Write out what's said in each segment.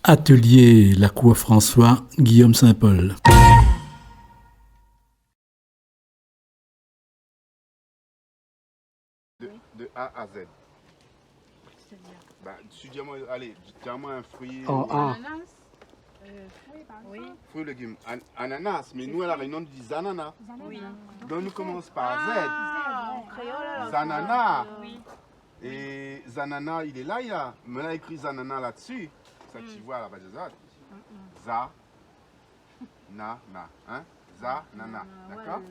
Atelier La Cour François, Guillaume Saint-Paul. De A à Z. Bah, dis-moi, allez, dis-moi un fruit. Ananas. Oui. Fruit, légumes. Ananas, mais nous à la Réunion on dit zanana. Oui. Donc nous commence par Z. En créole. Zanana. Oui. Et zanana, il est là, il a. Mais là, écrit zanana là-dessus. Ça, tu vois là-bas, za. Na, na. Hein? Za, nana. D'accord?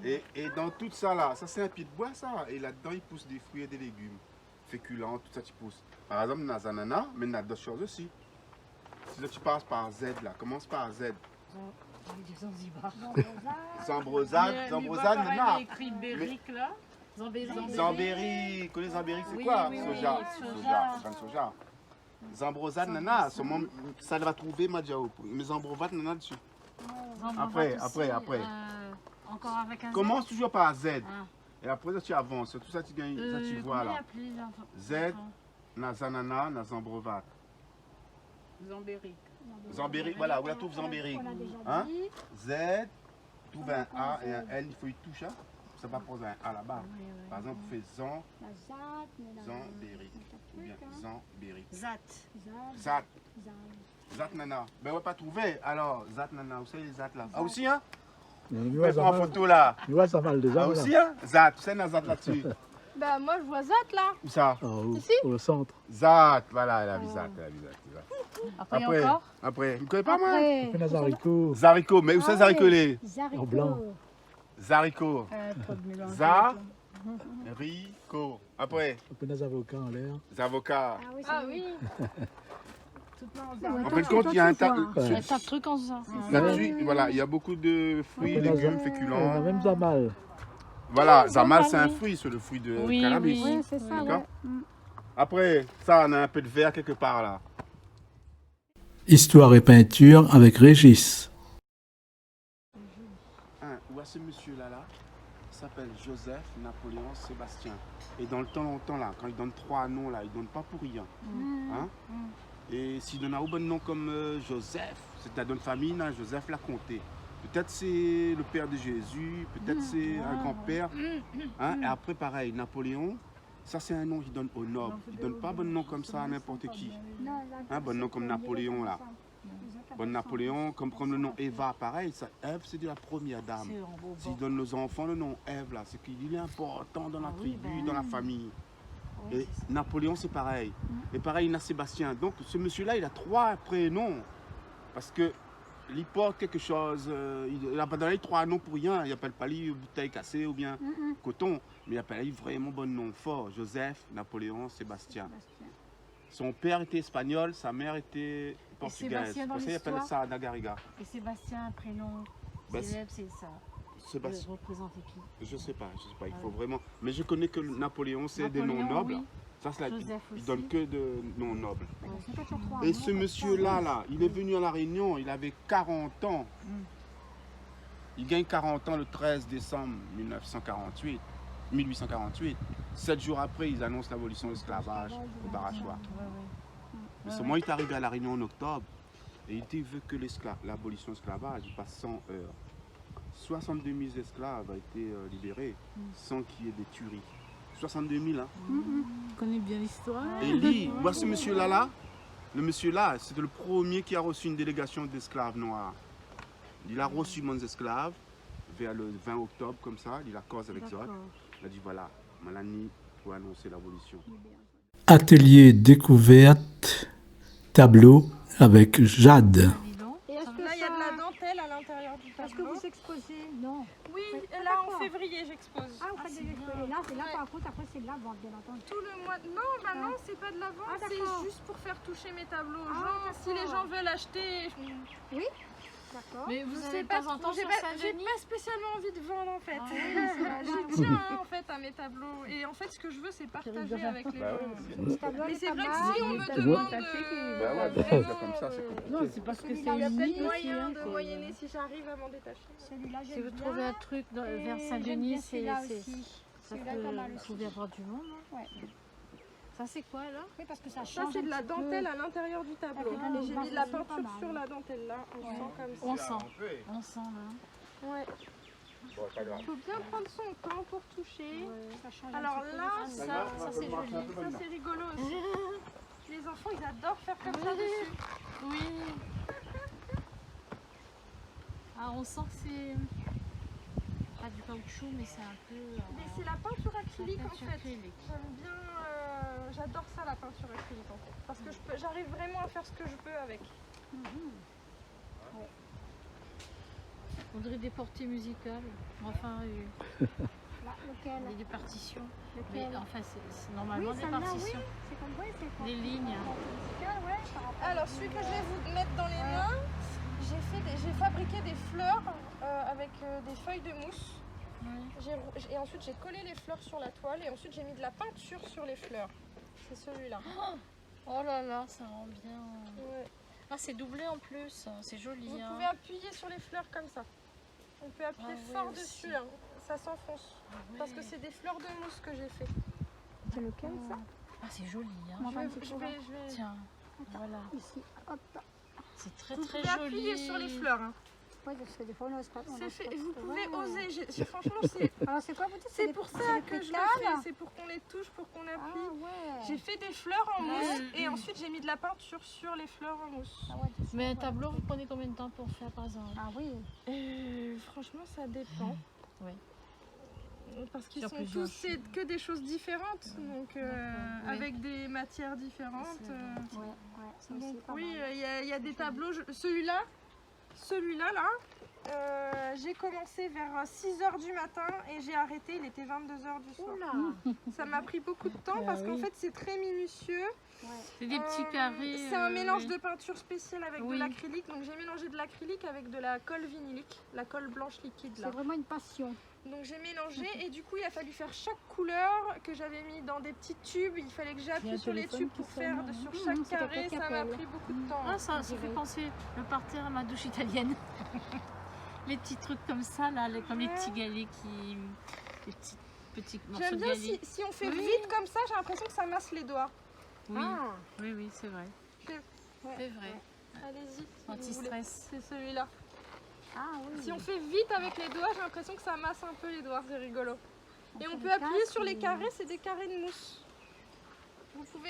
Et dans tout ça là, ça c'est un pied de bois ça. Et là-dedans, il pousse des fruits et des légumes. Féculents, tout ça, tu pousses. Par exemple, dans zanana, mais il y a d'autres choses aussi. Si là, tu passes par Z là, commence par Z. Zambrosade, nana. Il écrit Béric là. Zambéry, connais Zambéry, c'est quoi? Soja. Soja. Zambrosade, nana, ça va trouver Madjao. Mais Zambrosade, nana dessus. Après. Encore avec un Z. Commence toujours par Z. Et après, ça, tu avances. Tout ça, tu gagnes. Ça, tu vois là. Z, na zanana, na Zambrosade. Zambéric, voilà, où la trouve Zambéric. Hein? Z, trouve un A et un L, il faut y toucher. Ça va poser un A là-bas. Par exemple, on fait Zambéric. Ou bien Zambéric. Zat nana. Ben, on va pas trouver. Alors, Zat nana, où c'est les Zat là? Ah, aussi, hein? On prend en photo là. Tu vois, ça mal déjà. Ah, aussi, hein? Zat, tu sais, la Zat là-dessus. Bah moi je vois Zat là. Où ça? Ici? Au centre. Zat, voilà, elle a vu Zat. Après encore. Après, vous ne connaissez pas moi? On fait des haricots. Zaricot, mais où c'est Zaricot les? En blanc. Zaricot. Rico. Après, On fait des avocats en l'air. les avocats. Ah oui. En fait, compte, il y a un tas de trucs en ça. là-dessus. Voilà, il y a beaucoup de fruits, légumes, On a féculents. même zamal. Voilà, zamal, c'est un fruit, c'est le fruit de cannabis. Oui, c'est ça. D'accord. Après, ça, on a un peu de verre quelque part là. Histoire et peinture avec Régis. Voici ce monsieur-là, il s'appelle Joseph Napoléon Sébastien. Et dans le temps longtemps, là, quand il donne 3 noms, là, il ne donne pas pour rien. Hein? Et s'il donne un bon nom comme Joseph, c'est un nom de famille, là, Joseph l'a compté. Peut-être c'est le père de Jésus, peut-être c'est un grand-père. Hein? Et après, pareil, Napoléon, ça c'est un nom qu'il donne au noble. Il ne donne pas un bon nom comme ça à n'importe qui. Un bon nom comme Napoléon, là. Bon Napoléon, comme le nom Eva, pareil, ça, Ève c'est de la première dame. S'il donne nos enfants le nom Ève, là, c'est qu'il est important dans la tribu, dans la famille. Et Napoléon c'est pareil. Et pareil, il a Sébastien. Donc ce monsieur-là, il a 3 prénoms. Parce que il porte quelque chose, il n'a pas donné 3 noms pour rien. Il n'appelle pas lui bouteille cassée ou bien coton. Mais il appelle lui vraiment bon nom fort. Joseph, Napoléon, Sébastien. Son père était espagnol, sa mère était portugaise. Sébastien dans il appelle l'histoire. ça Nagariga. Et Sébastien, un prénom célèbre, c'est ça. Sébastien. Représenter qui? Je sais pas, il faut vraiment. Mais je connais que Napoléon, c'est des noms nobles. Oui. Ça, c'est il donne que de noms nobles. Ouais. Et ce monsieur-là, il est venu à La Réunion, il avait 40 ans. Il gagne 40 ans le 13 décembre 1848. 7 jours après, ils annoncent l'abolition de l'esclavage au Barachois. Mais seulement il est arrivé à La Réunion en octobre et il veut que l'abolition de l'esclavage passe 100 heures. 62 000 esclaves ont été libérés sans qu'il y ait des tueries. 62 000, hein. On connaît bien l'histoire. Et lui, moi ce monsieur-là, le monsieur-là, c'était le premier qui a reçu une délégation d'esclaves noirs. Il a reçu mon esclaves vers le 20 octobre, comme ça, il a cause avec Zod. Il a dit voilà, Malani pour annoncer l'abolition. Atelier découverte, tableau avec Jade. Et est-ce que Là, il y a de la dentelle à l'intérieur du Est-ce que tableau. vous exposez? Non. Oui, Ah, là en d'accord. février, j'expose. Ah, vous faites des exposés. Là, c'est là par contre, après c'est de la vente, bien entendu. Tout le mois. Non, bah non, c'est pas de la vente, Ah, d'accord. c'est juste pour faire toucher mes tableaux aux Ah, gens. Si les gens veulent acheter, Oui. D'accord. Mais vous je avez sais de pas temps en temps j'ai sur pas, j'ai Saint-Denis. pas spécialement envie de vendre en fait. Ah Je tiens en fait à mes tableaux. Et en fait, ce que je veux, c'est partager avec les gens. Le tableau, Mais il est c'est pas vrai que mal. si on me Le demande. Bah ouais, déjà comme ça, c'est compliqué. Non, c'est parce que c'est Il y a unique peut-être aussi. moyen hein, de c'est- moyenner si j'arrive à m'en détacher. Celui-là, Si j'aime vous bien. trouvez un truc vers Et Saint-Denis, j'aime bien c'est celui-là ça aussi. peut Celui-là est pas mal vous aussi. pouvez avoir du monde. Hein. Ouais. Ça c'est quoi là? Oui, parce que ça Ça, change. c'est un de la petit peu. dentelle à l'intérieur du tableau. Ah, Et j'ai bah, mis de la c'est pas peinture mal. sur la dentelle là, on sent comme ça. On sent. On peut. On sent là. Ouais. Bon, pas grave. Il faut bien prendre son temps pour toucher. Ça change un Alors petit peu. là, Ça ça, va, on va c'est marcher joli. un peu Ça, maintenant. c'est rigolo aussi. Les enfants, ils adorent faire comme ça dessus. Oui. Ah, on sent que c'est pas du caoutchouc, mais c'est un peu. Mais c'est la peinture acrylique en peinture fait. acrylique. J'aime bien, j'adore ça la peinture acrylique en fait. Parce que j'arrive vraiment à faire ce que je peux avec. On dirait des portées musicales. Enfin, Là, lequel? des partitions. Mais Lequel? enfin, c'est normalement Oui, des celle-là, oui. partitions. C'est comme oui, c'est comme. Des lignes. Musical, ouais, par rapport- Alors celui que je vais vous mettre dans les mains, j'ai fabriqué des fleurs avec des feuilles de mousse. Et ensuite j'ai collé les fleurs sur la toile et ensuite j'ai mis de la peinture sur les fleurs. C'est celui-là. Oh là là, ça rend bien. Ouais. Ah, c'est doublé en plus. C'est joli. Vous hein. pouvez appuyer sur les fleurs comme ça. On peut appuyer Ah oui, fort aussi. dessus, hein. Ça s'enfonce. Ah Parce que ouais. c'est des fleurs de mousse que j'ai fait. C'est lequel ça? Ah, c'est joli. Hein. Comment Je va, vais, c'est je pour vais, je vais- Tiens, voilà. Ici, hop. C'est très Vous très pouvez joli. appuyer sur les fleurs. Hein. Ouais, parce que des fois on n'ose pas. on C'est n'ose fait. pas Vous trop. pouvez Ouais. oser. Franchement, c'est Alors c'est quoi vous dites? c'est des- pour ça des que je le pétales? fais. C'est pour qu'on les touche, pour qu'on Ah appuie. ouais. J'ai fait des fleurs en mousse Ouais. et ensuite j'ai mis de la peinture sur les fleurs en mousse. Ah ouais, c'est Mais un ça, tableau, vous prenez combien de temps pour faire par exemple? Ah oui. Franchement, ça dépend. Oui. Parce qu'ils Sur sont plusieurs tous c'est que des choses différentes, donc Oui. avec des matières différentes. C'est vrai. Ouais, ouais. Ça aussi, Donc pas oui, mal. il y a des tableaux. Celui-là là, j'ai commencé vers 6h du matin et j'ai arrêté, il était 22h du soir. Oula. Ça m'a pris beaucoup de temps parce qu'en fait c'est très minutieux. Ouais. C'est des petits carrés. C'est un mélange oui. de peinture spéciale avec de Oui. l'acrylique. Donc j'ai mélangé de l'acrylique avec de la colle vinylique, la colle blanche liquide C'est là. vraiment une passion. Donc j'ai mélangé et du coup il a fallu faire chaque couleur que j'avais mis dans des petits tubes. Il fallait que Il y a j'appuie un sur les téléphone tubes qui pour sonne, faire là. sur Mmh, chaque c'est carré. quelqu'un qui Ça m'a appelle. pris beaucoup de temps. Ah, ça fait dirait. penser le parterre à ma douche italienne. Les petits trucs comme ça, là, comme les Ouais. petits galets qui. Les petits morceaux J'aime de bien galets. si on fait Oui. vite comme ça, j'ai l'impression que ça masse les doigts. Oui, Ah. oui, c'est vrai. Ouais. C'est vrai. Allez-y, si vous voulez. Anti-stress. C'est celui-là. Ah oui. Si on fait vite avec les doigts, j'ai l'impression que ça masse un peu les doigts, c'est rigolo. Et on fait peut des appuyer casques sur les ou- carrés, c'est des carrés de mousse. Vous pouvez...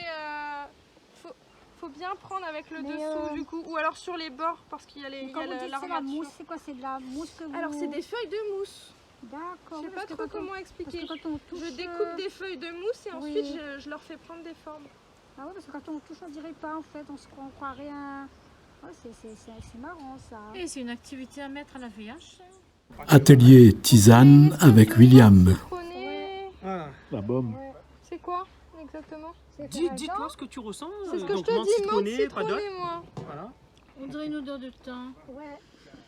faut bien prendre avec le Mais, dessous du coup, ou alors sur les bords parce qu'il y a, Mais il y quand a vous dites c'est la l'armature. mousse, c'est quoi? C'est de la mousse que vous... Alors c'est des feuilles de mousse. D'accord. Je sais oui, pas parce que trop quand on- comment Parce expliquer. que quand on touche... Je découpe des feuilles de mousse et oui. ensuite je leur fais prendre des formes. Ah ouais, parce que quand on touche, on dirait pas en fait. On croirait un... Ouais, c'est marrant ça. Et c'est une activité à mettre à la VH. Atelier tisane avec William. Prenez... La bombe. Ouais. C'est quoi exactement? C'est faire un Dis-toi genre. ce que tu ressens. C'est ce que je donc te menthe dis, menthe citronnée, pas d'autre. citronnée moi. Voilà. On dirait une odeur de thym. Ouais.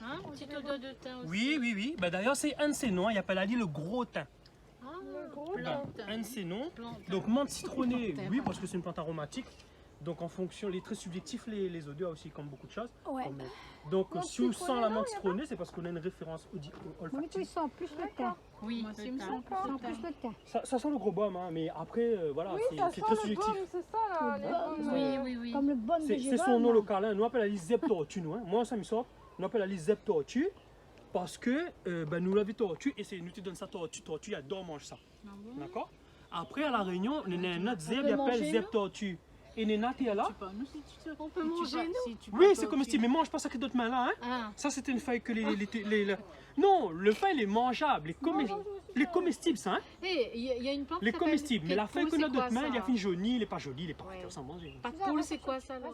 Hein, une petite odeur de thym aussi. Oui. Bah, d'ailleurs, c'est un de ces noms. Il appelle Ali le gros thym. Ah, Le gros Là, thym. un de ces noms. Plante. Donc menthe citronnée, Thym. oui, parce que c'est une plante aromatique. Donc en fonction, les très subjectifs, les odeurs aussi, comme beaucoup de choses. Ouais. Comme, donc Menthe si on sent citronnée, la non, menthe y a citronnée, c'est parce qu'on a une référence Oui, olfactive. ils sentent plus le thym. Oui, Moi, le c'est me thym. semble. Ils sentent plus le thym. Ça sent le gros baume, hein, mais après, voilà, Oui, c'est ça c'est sent très le subjectif. baume, c'est ça là. Le les baume, baumes, Oui, oui, oui. Comme le bon de C'est son nom local, hein. Nous appelle la zep tortue, nous. Hein. Moi, ça me sort. Nous appelle la zep tortue parce que nous l'avons tortue et c'est nous te donne ça tortue, elle adore manger ça. D'accord? Après, à la Réunion, on a un autre zeb, il appelle zep tortue. Et Néna, t'es là? On peut manger, nous. Oui, c'est comestible, mais mange pas ça que d'autres mains là. Hein. Ah, Ça, c'était une feuille que Non, le feuille, il est mangeable, les comestibles, ça. Hein. et il y a une plante Les qui s'appelle comestibles, mais la feuille Petpoul, qu'on a c'est quoi, d'autres mains, ça il a fini jauni, il est pas joli, il est pas Ouais. on s'en mange. Petpoul, c'est quoi ça alors?